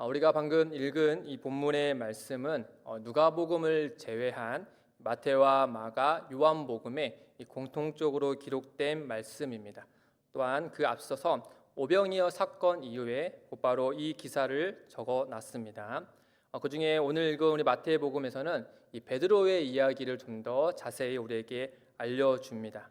우리가 방금 읽은 이 본문의 말씀은 누가복음을 제외한 마태와 마가, 요한복음에 공통적으로 기록된 말씀입니다. 또한 그 앞서서 오병이어 사건 이후에 곧바로 이 기사를 적어놨습니다. 그 중에 오늘 읽은 우리 마태복음에서는 이 베드로의 이야기를 좀 더 자세히 우리에게 알려줍니다.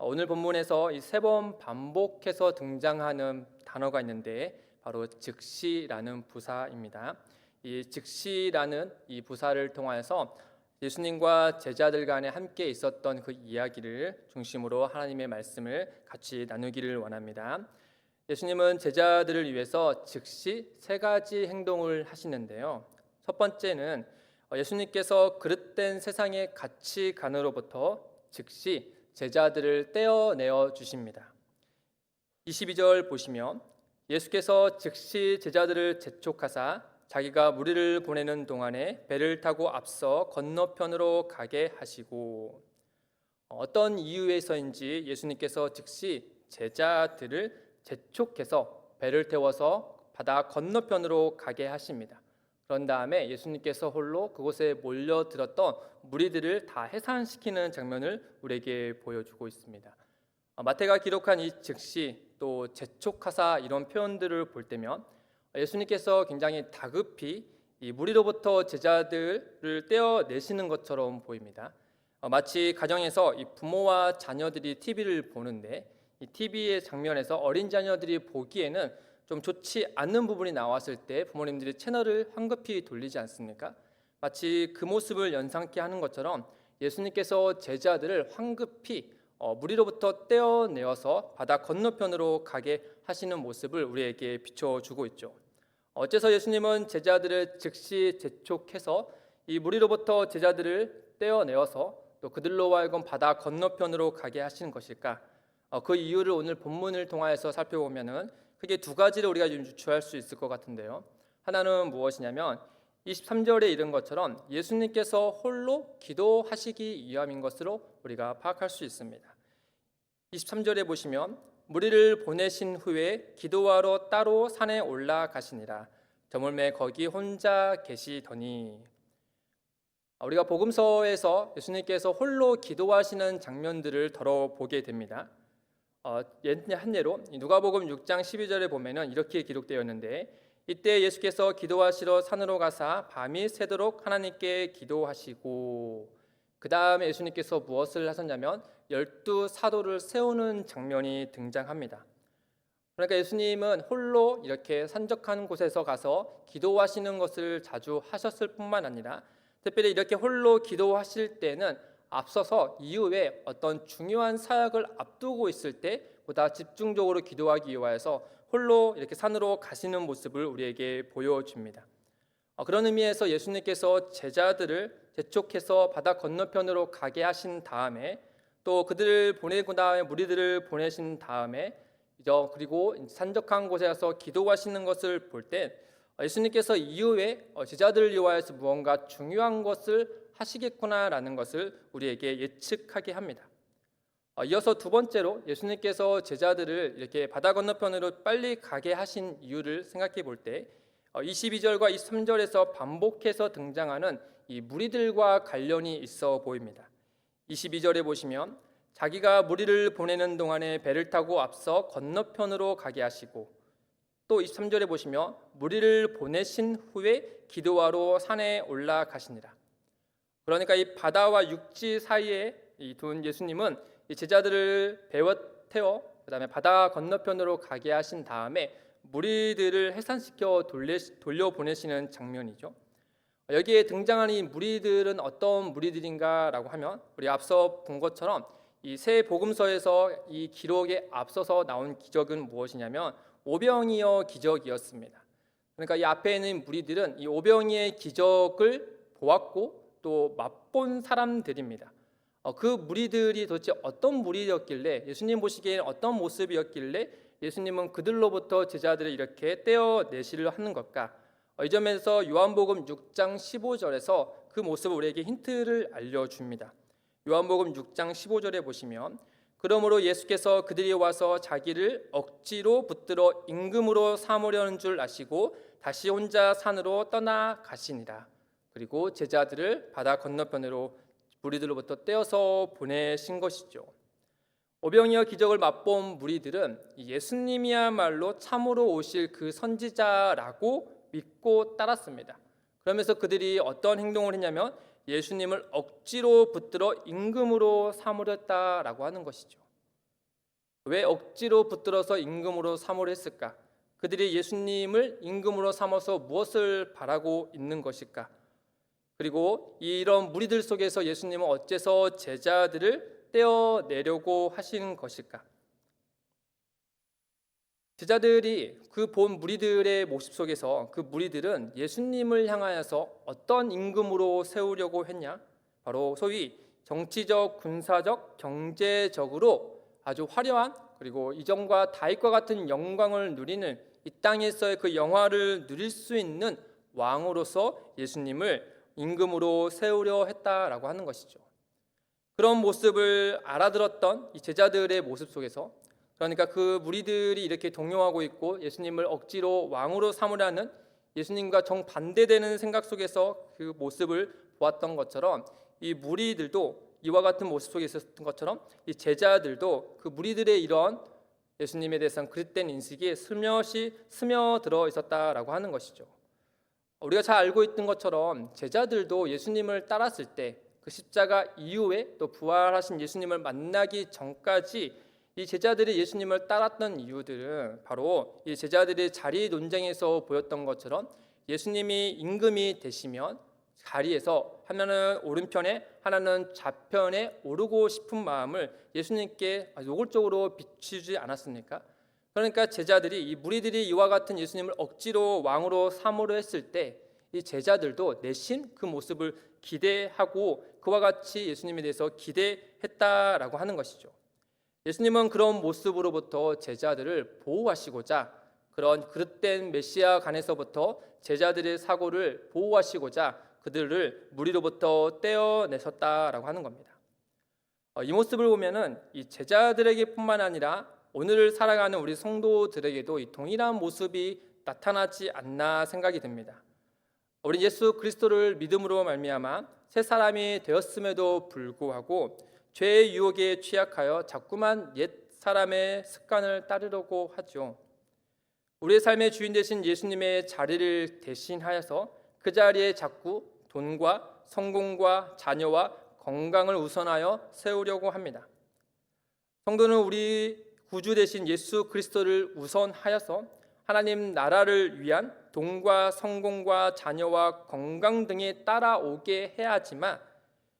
오늘 본문에서 이 세 번 반복해서 등장하는 단어가 있는데 바로 즉시라는 부사입니다. 이 즉시라는 이 부사를 통하여서 예수님과 제자들 간에 함께 있었던 그 이야기를 중심으로 하나님의 말씀을 같이 나누기를 원합니다. 예수님은 제자들을 위해서 즉시 세 가지 행동을 하시는데요. 첫 번째는 예수님께서 그릇된 세상의 가치관으로부터 즉시 제자들을 떼어내어 주십니다. 22절 보시면 예수께서 즉시 제자들을 재촉하사 자기가 무리를 보내는 동안에 배를 타고 앞서 건너편으로 가게 하시고, 어떤 이유에서인지 예수님께서 즉시 제자들을 재촉해서 배를 태워서 바다 건너편으로 가게 하십니다. 그런 다음에 예수님께서 홀로 그곳에 몰려들었던 무리들을 다 해산시키는 장면을 우리에게 보여주고 있습니다. 마태가 기록한 이 즉시 또 재촉하사 이런 표현들을 볼 때면 예수님께서 굉장히 다급히 이 무리로부터 제자들을 떼어내시는 것처럼 보입니다. 마치 가정에서 이 부모와 자녀들이 TV를 보는데 이 TV의 장면에서 어린 자녀들이 보기에는 좀 좋지 않는 부분이 나왔을 때 부모님들이 채널을 황급히 돌리지 않습니까? 마치 그 모습을 연상케 하는 것처럼 예수님께서 제자들을 황급히 무리로부터 떼어내어서 바다 건너편으로 가게 하시는 모습을 우리에게 비춰주고 있죠. 어째서 예수님은 제자들을 즉시 재촉해서 이 무리로부터 제자들을 떼어내어서 또 그들로 하여금 바다 건너편으로 가게 하시는 것일까? 그 이유를 오늘 본문을 통하여서 살펴보면은 크게 두 가지를 우리가 유추할 수 있을 것 같은데요. 하나는 무엇이냐면 23절에 이른 것처럼 예수님께서 홀로 기도하시기 위함인 것으로 우리가 파악할 수 있습니다. 23절에 보시면 무리를 보내신 후에 기도하러 따로 산에 올라가시니라. 저물매 거기 혼자 계시더니, 우리가 복음서에서 예수님께서 홀로 기도하시는 장면들을 더러 보게 됩니다. 한 예로 누가복음 6장 12절에 보면은 이렇게 기록되었는데, 이때 예수께서 기도하시러 산으로 가사 밤이 새도록 하나님께 기도하시고, 그 다음에 예수님께서 무엇을 하셨냐면 12사도를 세우는 장면이 등장합니다. 그러니까 예수님은 홀로 이렇게 산적한 곳에서 가서 기도하시는 것을 자주 하셨을 뿐만 아니라 특별히 이렇게 홀로 기도하실 때는 앞서서 이후에 어떤 중요한 사역을 앞두고 있을 때 보다 집중적으로 기도하기 위하여서 홀로 이렇게 산으로 가시는 모습을 우리에게 보여줍니다. 그런 의미에서 예수님께서 제자들을 재촉해서 바다 건너편으로 가게 하신 다음에 또 그들을 보내고 다음에 무리들을 보내신 다음에 그리고 산적한 곳에 가서 기도하시는 것을 볼 때 예수님께서 이후에 제자들을 위하여서 무언가 중요한 것을 하시겠구나라는 것을 우리에게 예측하게 합니다. 이어서 두 번째로 예수님께서 제자들을 이렇게 바다 건너편으로 빨리 가게 하신 이유를 생각해 볼 때 22절과 23절에서 반복해서 등장하는 이 무리들과 관련이 있어 보입니다. 22절에 보시면 자기가 무리를 보내는 동안에 배를 타고 앞서 건너편으로 가게 하시고, 또 23절에 보시면 무리를 보내신 후에 기도하러 산에 올라가시니라. 그러니까 이 바다와 육지 사이에 둔 예수님은 이 제자들을 배에 태워 그다음에 바다 건너편으로 가게 하신 다음에 무리들을 해산시켜 돌려보내시는 장면이죠. 여기에 등장하는 이 무리들은 어떤 무리들인가라고 하면 우리 앞서 본 것처럼 이 세 복음서에서 이 기록에 앞서서 나온 기적은 무엇이냐면 오병이어 기적이었습니다. 그러니까 이 앞에 있는 무리들은 이 오병이의 기적을 보았고 또 맛본 사람들입니다. 그 무리들이 도대체 어떤 무리였길래, 예수님 보시기에는 어떤 모습이었길래 예수님은 그들로부터 제자들을 이렇게 떼어내시려 하는 걸까? 이 점에서 요한복음 6장 15절에서 그 모습을 우리에게 힌트를 알려줍니다. 요한복음 6장 15절에 보시면 그러므로 예수께서 그들이 와서 자기를 억지로 붙들어 임금으로 삼으려는 줄 아시고 다시 혼자 산으로 떠나가시니라. 그리고 제자들을 바다 건너편으로 무리들로부터 떼어서 보내신 것이죠. 오병이어 기적을 맛본 무리들은 예수님이야말로 참으로 오실 그 선지자라고 믿고 따랐습니다. 그러면서 그들이 어떤 행동을 했냐면 예수님을 억지로 붙들어 임금으로 삼으려 했다라고 하는 것이죠. 왜 억지로 붙들어서 임금으로 삼으려 했을까? 그들이 예수님을 임금으로 삼아서 무엇을 바라고 있는 것일까? 그리고 이런 무리들 속에서 예수님은 어째서 제자들을 떼어내려고 하시는 것일까? 제자들이 그 본 무리들의 모습 속에서 그 무리들은 예수님을 향하여서 어떤 임금으로 세우려고 했냐? 바로 소위 정치적, 군사적, 경제적으로 아주 화려한 그리고 이전과 다윗과 같은 영광을 누리는 이 땅에서의 그 영화를 누릴 수 있는 왕으로서 예수님을 임금으로 세우려 했다라고 하는 것이죠. 그런 모습을 알아들었던 이 제자들의 모습 속에서 그러니까 그 무리들이 이렇게 동요하고 있고 예수님을 억지로 왕으로 삼으려는 예수님과 정반대되는 생각 속에서 그 모습을 보았던 것처럼 이 무리들도 이와 같은 모습 속에 있었던 것처럼 이 제자들도 그 무리들의 이런 예수님에 대해서는 그릇된 인식이 슬며시 스며들어 있었다라고 하는 것이죠. 우리가 잘 알고 있던 것처럼 제자들도 예수님을 따랐을 때 그 십자가 이후에 또 부활하신 예수님을 만나기 전까지 이 제자들이 예수님을 따랐던 이유들은 바로 이 제자들의 자리 논쟁에서 보였던 것처럼 예수님이 임금이 되시면 자리에서 하나는 오른편에 하나는 좌편에 오르고 싶은 마음을 예수님께 노골적으로 비추지 않았습니까? 그러니까 제자들이 이 무리들이 이와 같은 예수님을 억지로 왕으로 삼으려 했을 때 이 제자들도 내심 그 모습을 기대하고 그와 같이 예수님에 대해서 기대했다라고 하는 것이죠. 예수님은 그런 모습으로부터 제자들을 보호하시고자 그런 그릇된 메시아 간에서부터 제자들의 사고를 보호하시고자 그들을 무리로부터 떼어내셨다라고 하는 겁니다. 이 모습을 보면은 이 제자들에게뿐만 아니라 오늘을 살아가는 우리 성도들에게도 이 동일한 모습이 나타나지 않나 생각이 듭니다. 우리 예수 그리스도를 믿음으로 말미암아 새 사람이 되었음에도 불구하고 죄의 유혹에 취약하여 자꾸만 옛 사람의 습관을 따르려고 하죠. 우리의 삶의 주인 되신 예수님의 자리를 대신하여서 그 자리에 자꾸 돈과 성공과 자녀와 건강을 우선하여 세우려고 합니다. 성도는 우리 구주 되신 예수 그리스도를 우선하여서 하나님 나라를 위한 돈과 성공과 자녀와 건강 등에 따라오게 해야지만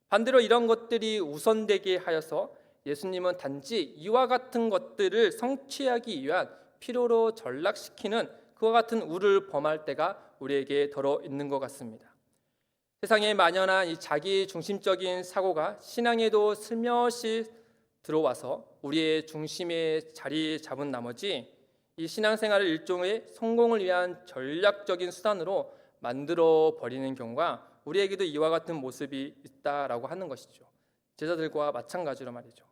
반대로 이런 것들이 우선되게 하여서 예수님은 단지 이와 같은 것들을 성취하기 위한 필요로 전락시키는 그와 같은 우를 범할 때가 우리에게 덜어 있는 것 같습니다. 세상에 만연한 이 자기 중심적인 사고가 신앙에도 슬며시 들어와서 우리의 중심에 자리 잡은 나머지 이 신앙생활을 일종의 성공을 위한 전략적인 수단으로 만들어 버리는 경우가 우리에게도 이와 같은 모습이 있다라고 하는 것이죠. 제자들과 마찬가지로 말이죠.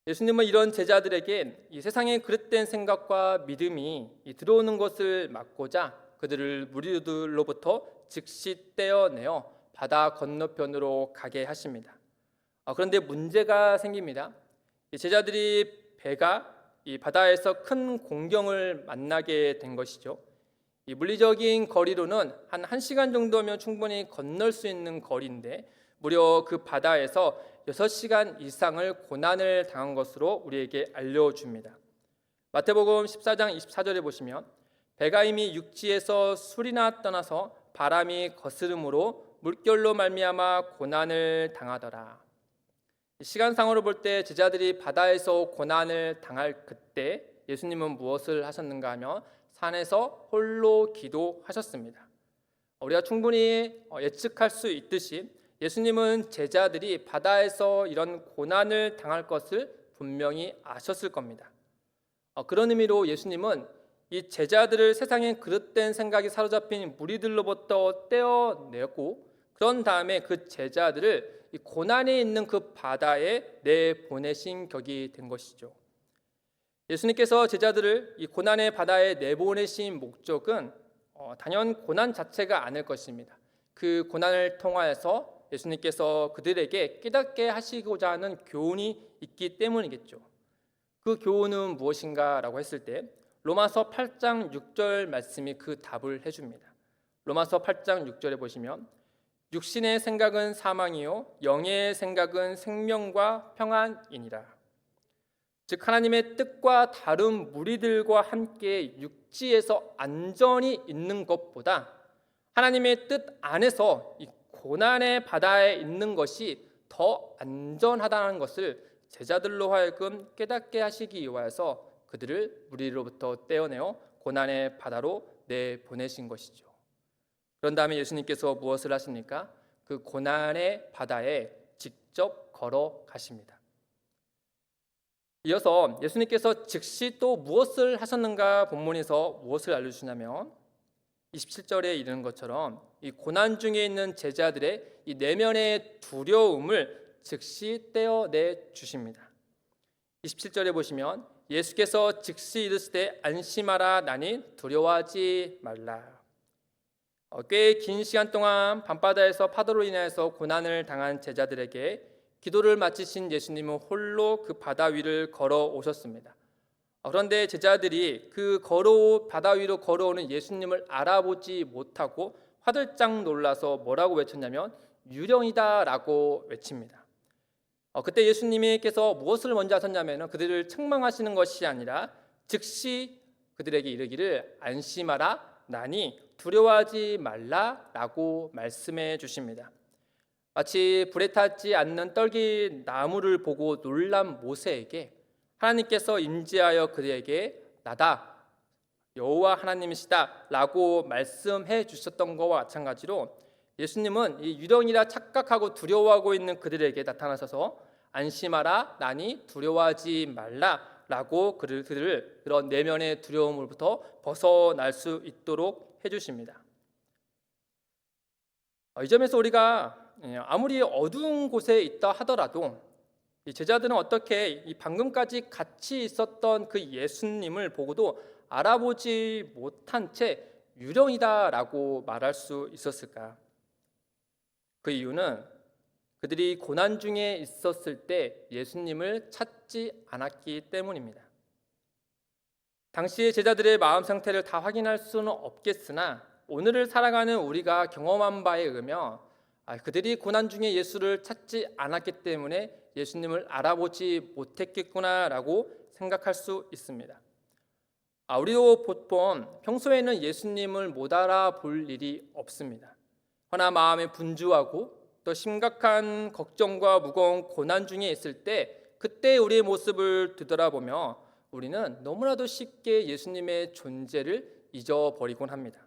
예수님은 이런 제자들에게 이 세상의 그릇된 생각과 믿음이 들어오는 것을 막고자 그들을 무리들로부터 즉시 떼어내어 바다 건너편으로 가게 하십니다. 그런데 문제가 생깁니다. 이 제자들이 배가 이 바다에서 큰 공경을 만나게 된 것이죠. 이 물리적인 거리로는 한 1시간 정도면 충분히 건널 수 있는 거리인데 무려 그 바다에서 6시간 이상을 고난을 당한 것으로 우리에게 알려줍니다. 마태복음 14장 24절에 보시면 배가 이미 육지에서 술이나 떠나서 바람이 거스름으로 물결로 말미암아 고난을 당하더라. 시간상으로 볼 때 제자들이 바다에서 고난을 당할 그때 예수님은 무엇을 하셨는가 하면 산에서 홀로 기도하셨습니다. 우리가 충분히 예측할 수 있듯이 예수님은 제자들이 바다에서 이런 고난을 당할 것을 분명히 아셨을 겁니다. 그런 의미로 예수님은 이 제자들을 세상의 그릇된 생각이 사로잡힌 무리들로부터 떼어내고 그런 다음에 그 제자들을 이 고난에 있는 그 바다에 내보내신 격이 된 것이죠. 예수님께서 제자들을 이 고난의 바다에 내보내신 목적은 단연 고난 자체가 아닐 것입니다. 그 고난을 통하여서 예수님께서 그들에게 깨닫게 하시고자 하는 교훈이 있기 때문이겠죠. 그 교훈은 무엇인가라고 했을 때 로마서 8장 6절 말씀이 그 답을 해줍니다. 로마서 8장 6절에 보시면 육신의 생각은 사망이요 영의 생각은 생명과 평안이니라. 즉 하나님의 뜻과 다른 무리들과 함께 육지에서 안전히 있는 것보다 하나님의 뜻 안에서 이 고난의 바다에 있는 것이 더 안전하다는 것을 제자들로 하여금 깨닫게 하시기 위하여서 그들을 무리로부터 떼어내어 고난의 바다로 내보내신 것이죠. 그런 다음에 예수님께서 무엇을 하십니까? 그 고난의 바다에 직접 걸어가십니다. 이어서 예수님께서 즉시 또 무엇을 하셨는가 본문에서 무엇을 알려주시냐면 27절에 이르는 것처럼 이 고난 중에 있는 제자들의 이 내면의 두려움을 즉시 떼어내 주십니다. 27절에 보시면 예수께서 즉시 이르시되 안심하라 나니 두려워하지 말라. 꽤 긴 시간 동안 밤바다에서 파도로 인하여서 고난을 당한 제자들에게 기도를 마치신 예수님은 홀로 그 바다 위를 걸어오셨습니다. 그런데 제자들이 그 바다 위로 걸어오는 예수님을 알아보지 못하고 화들짝 놀라서 뭐라고 외쳤냐면 유령이다 라고 외칩니다. 그때 예수님께서 무엇을 먼저 하셨냐면 그들을 책망하시는 것이 아니라 즉시 그들에게 이르기를 안심하라 나니 두려워하지 말라 라고 말씀해 주십니다. 마치 불에 타지 않는 떨기 나무를 보고 놀란 모세에게 하나님께서 임재하여 그에게 나다 여호와 하나님이시다 라고 말씀해 주셨던 것과 마찬가지로 예수님은 이 유령이라 착각하고 두려워하고 있는 그들에게 나타나셔서 안심하라 나니 두려워하지 말라 라고 그들을 그런 내면의 두려움으로부터 벗어날 수 있도록 해주십니다. 이 점에서 우리가 아무리 어두운 곳에 있다 하더라도 이 제자들은 어떻게 이 방금까지 같이 있었던 그 예수님을 보고도 알아보지 못한 채 유령이다라고 말할 수 있었을까? 그 이유는 그들이 고난 중에 있었을 때 예수님을 찾지 않았기 때문입니다. 당시의 제자들의 마음 상태를 다 확인할 수는 없겠으나 오늘을 살아가는 우리가 경험한 바에 의하면 그들이 고난 중에 예수를 찾지 않았기 때문에 예수님을 알아보지 못했겠구나라고 생각할 수 있습니다. 우리도 보통 평소에는 예수님을 못 알아볼 일이 없습니다. 허나 마음에 분주하고 또 심각한 걱정과 무거운 고난 중에 있을 때 그때 우리의 모습을 되돌아보며 우리는 너무나도 쉽게 예수님의 존재를 잊어버리곤 합니다.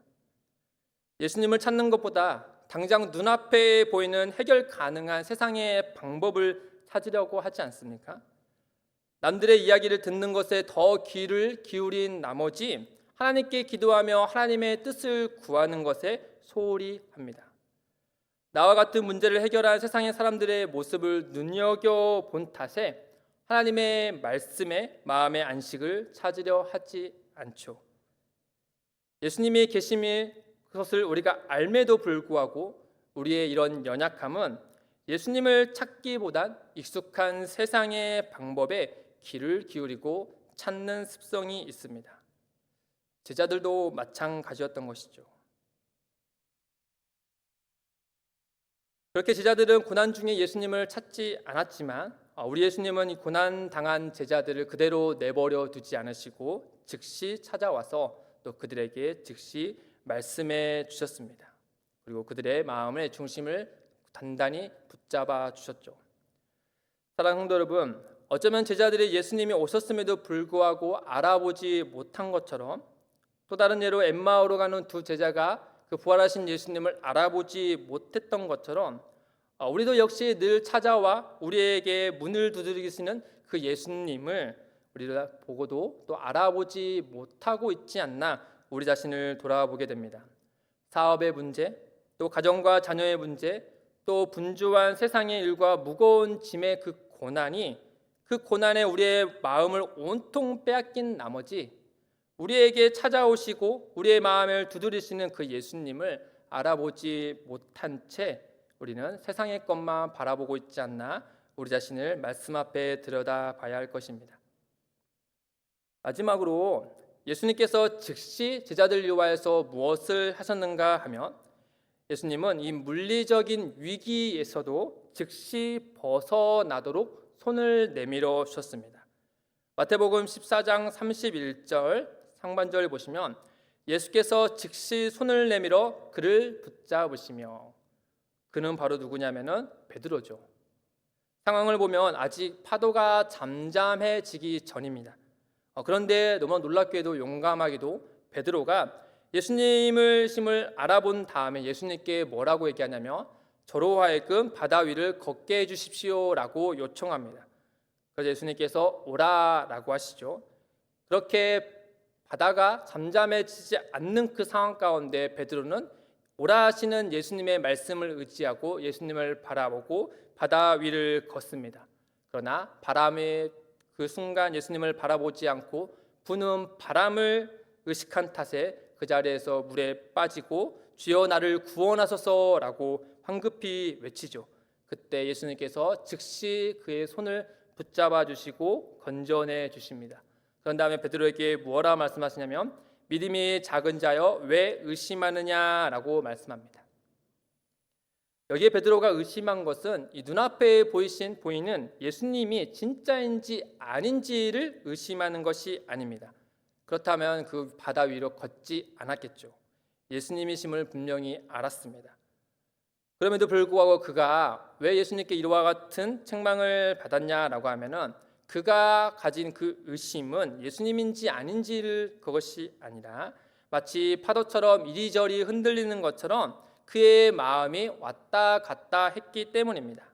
예수님을 찾는 것보다 당장 눈앞에 보이는 해결 가능한 세상의 방법을 찾으려고 하지 않습니까? 남들의 이야기를 듣는 것에 더 귀를 기울인 나머지 하나님께 기도하며 하나님의 뜻을 구하는 것에 소홀히 합니다. 나와 같은 문제를 해결한 세상의 사람들의 모습을 눈여겨본 탓에 하나님의 말씀에 마음의 안식을 찾으려 하지 않죠. 예수님이 계심의 그것을 우리가 알매도 불구하고 우리의 이런 연약함은 예수님을 찾기보단 익숙한 세상의 방법에 귀를 기울이고 찾는 습성이 있습니다. 제자들도 마찬가지였던 것이죠. 그렇게 제자들은 고난 중에 예수님을 찾지 않았지만 우리 예수님은 이 고난 당한 제자들을 그대로 내버려 두지 않으시고 즉시 찾아와서 또 그들에게 즉시 말씀해 주셨습니다. 그리고 그들의 마음의 중심을 단단히 붙잡아 주셨죠. 사랑하는 성도 여러분, 어쩌면 제자들이 예수님이 오셨음에도 불구하고 알아보지 못한 것처럼 또 다른 예로 엠마오로 가는 두 제자가 그 부활하신 예수님을 알아보지 못했던 것처럼 우리도 역시 늘 찾아와 우리에게 문을 두드리시는 그 예수님을 우리가 보고도 또 알아보지 못하고 있지 않나 우리 자신을 돌아보게 됩니다. 사업의 문제, 또 가정과 자녀의 문제, 또 분주한 세상의 일과 무거운 짐의 그 고난에 우리의 마음을 온통 빼앗긴 나머지 우리에게 찾아오시고 우리의 마음을 두드리시는 그 예수님을 알아보지 못한 채 우리는 세상의 것만 바라보고 있지 않나 우리 자신을 말씀 앞에 들여다봐야 할 것입니다. 마지막으로 예수님께서 즉시 제자들 위하여서 무엇을 하셨는가 하면 예수님은 이 물리적인 위기에서도 즉시 벗어나도록 손을 내밀어 주셨습니다. 마태복음 14장 31절 상반절 보시면 예수께서 즉시 손을 내밀어 그를 붙잡으시며, 그는 바로 누구냐면은 베드로죠. 상황을 보면 아직 파도가 잠잠해지기 전입니다. 그런데 너무 놀랍게도 용감하게도 베드로가 예수님을 심을 알아본 다음에 예수님께 뭐라고 얘기하냐면 저로 하여금 바다 위를 걷게 해주십시오라고 요청합니다. 그래서 예수님께서 오라라고 하시죠. 그렇게 바다가 잠잠해지지 않는 그 상황 가운데 베드로는 오라 하시는 예수님의 말씀을 의지하고 예수님을 바라보고 바다 위를 걷습니다. 그러나 바람의 그 순간 예수님을 바라보지 않고 부는 바람을 의식한 탓에 그 자리에서 물에 빠지고 주여 나를 구원하소서라고 황급히 외치죠. 그때 예수님께서 즉시 그의 손을 붙잡아 주시고 건져내 주십니다. 그런 다음에 베드로에게 무엇라 말씀하시냐면 믿음이 작은 자여 왜 의심하느냐라고 말씀합니다. 여기에 베드로가 의심한 것은 이 눈앞에 보이는 예수님이 진짜인지 아닌지를 의심하는 것이 아닙니다. 그렇다면 그 바다 위로 걷지 않았겠죠. 예수님이심을 분명히 알았습니다. 그럼에도 불구하고 그가 왜 예수님께 이와 같은 책망을 받았냐라고 하면은 그가 가진 그 의심은 예수님인지 아닌지를 그것이 아니라 마치 파도처럼 이리저리 흔들리는 것처럼 그의 마음이 왔다 갔다 했기 때문입니다.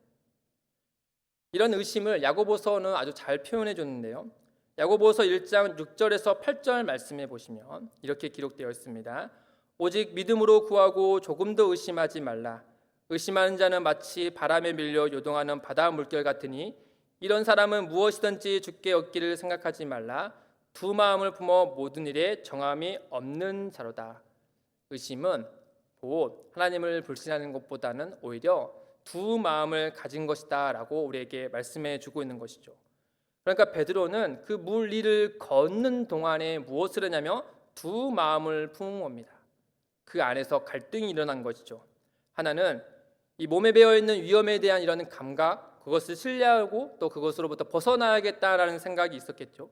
이런 의심을 야고보서는 아주 잘 표현해 줬는데요. 야고보서 1장 6절에서 8절 말씀해 보시면 이렇게 기록되어 있습니다. 오직 믿음으로 구하고 조금도 의심하지 말라. 의심하는 자는 마치 바람에 밀려 요동하는 바다 물결 같으니 이런 사람은 무엇이든지 주께 얻기를 생각하지 말라. 두 마음을 품어 모든 일에 정함이 없는 자로다. 의심은 곧 하나님을 불신하는 것보다는 오히려 두 마음을 가진 것이다 라고 우리에게 말씀해 주고 있는 것이죠. 그러니까 베드로는 그 물 위를 걷는 동안에 무엇을 했냐면 두 마음을 품은 겁니다. 그 안에서 갈등이 일어난 것이죠. 하나는 이 몸에 배어있는 위험에 대한 이런 감각, 그것을 신뢰하고 또 그것으로부터 벗어나야겠다라는 생각이 있었겠죠.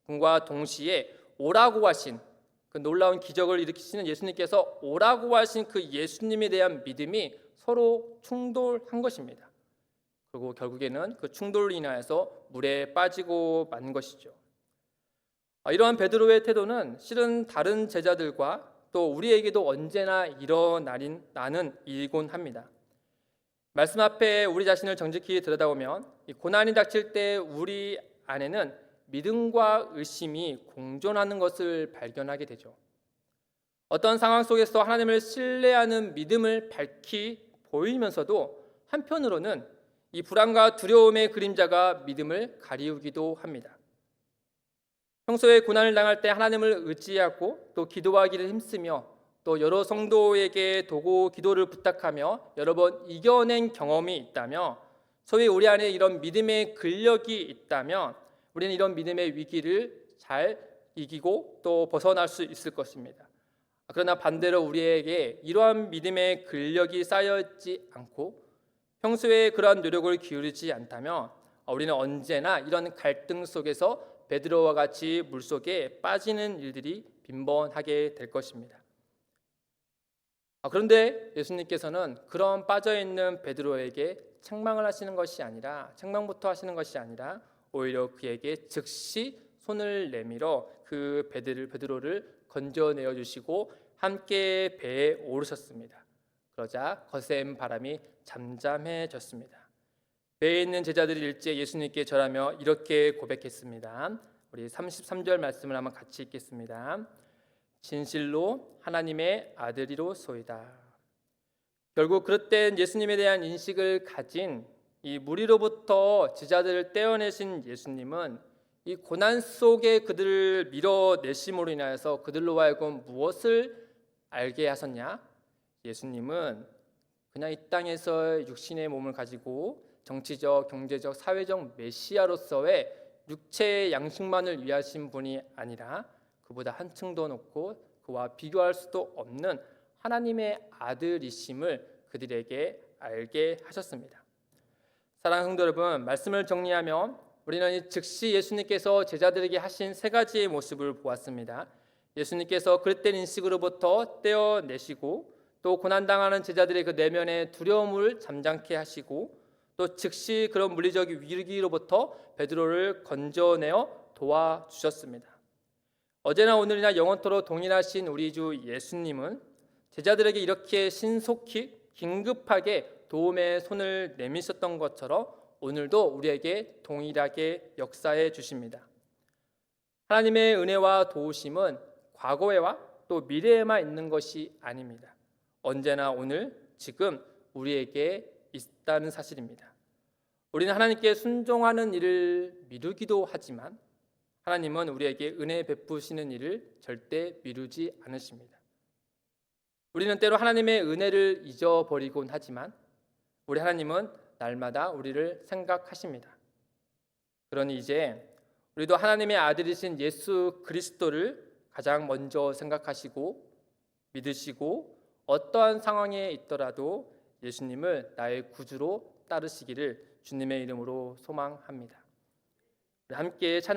그와 동시에 오라고 하신 그 놀라운 기적을 일으키시는 예수님께서 오라고 하신 그 예수님에 대한 믿음이 서로 충돌한 것입니다. 그리고 결국에는 그 충돌로 인하여서 물에 빠지고 만 것이죠. 이러한 베드로의 태도는 실은 다른 제자들과 또 우리에게도 언제나 일어나는 일이곤 합니다. 말씀 앞에 우리 자신을 정직히 들여다보면 이 고난이 닥칠 때 우리 안에는 믿음과 의심이 공존하는 것을 발견하게 되죠. 어떤 상황 속에서 하나님을 신뢰하는 믿음을 밝히 보이면서도 한편으로는 이 불안과 두려움의 그림자가 믿음을 가리우기도 합니다. 평소에 고난을 당할 때 하나님을 의지하고 또 기도하기를 힘쓰며 또 여러 성도에게 도고 기도를 부탁하며 여러 번 이겨낸 경험이 있다며 소위 우리 안에 이런 믿음의 근력이 있다면 우리는 이런 믿음의 위기를 잘 이기고 또 벗어날 수 있을 것입니다. 그러나 반대로 우리에게 이러한 믿음의 근력이 쌓여있지 않고 평소에 그러한 노력을 기울이지 않다면 우리는 언제나 이런 갈등 속에서 베드로와 같이 물속에 빠지는 일들이 빈번하게 될 것입니다. 그런데 예수님께서는 그런 빠져있는 베드로에게 책망부터 하시는 것이 아니라 오히려 그에게 즉시 손을 내밀어 그 베드로를 건져내어 주시고 함께 배에 오르셨습니다. 그러자 거센 바람이 잠잠해졌습니다. 배에 있는 제자들이 일제 예수님께 절하며 이렇게 고백했습니다. 우리 33절 말씀을 한번 같이 읽겠습니다. 진실로 하나님의 아들이로소이다. 결국 그릇된 예수님에 대한 인식을 가진 이 무리로부터 제자들을 떼어내신 예수님은 이 고난 속에 그들을 밀어내심으로 인하여서 그들로 하여금 무엇을 알게 하셨냐? 예수님은 그냥 이 땅에서 육신의 몸을 가지고 정치적, 경제적, 사회적 메시아로서의 육체의 양식만을 위하신 분이 아니라 그보다 한층 더 높고 그와 비교할 수도 없는 하나님의 아들이심을 그들에게 알게 하셨습니다. 사랑하는 성도 여러분, 말씀을 정리하면 우리는 즉시 예수님께서 제자들에게 하신 세 가지의 모습을 보았습니다. 예수님께서 그릇된 인식으로부터 떼어내시고 또 고난당하는 제자들의 그 내면의 두려움을 잠잠케 하시고 또 즉시 그런 물리적 위기로부터 베드로를 건져내어 도와주셨습니다. 어제나 오늘이나 영원토록 동일하신 우리 주 예수님은 제자들에게 이렇게 신속히 긴급하게 도움의 손을 내미셨던 것처럼 오늘도 우리에게 동일하게 역사해 주십니다. 하나님의 은혜와 도우심은 과거에와 또 미래에만 있는 것이 아닙니다. 언제나 오늘 지금 우리에게 있다는 사실입니다. 우리는 하나님께 순종하는 일을 미루기도 하지만 하나님은 우리에게 은혜 베푸시는 일을 절대 미루지 않으십니다. 우리는 때로 하나님의 은혜를 잊어버리곤 하지만 우리 하나님은 날마다 우리를 생각하십니다. 그러니 이제 우리도 하나님의 아들이신 예수 그리스도를 가장 먼저 생각하시고 믿으시고 어떠한 상황에 있더라도 예수님을 나의 구주로 따르시기를 주님의 이름으로 소망합니다. 함께 찬양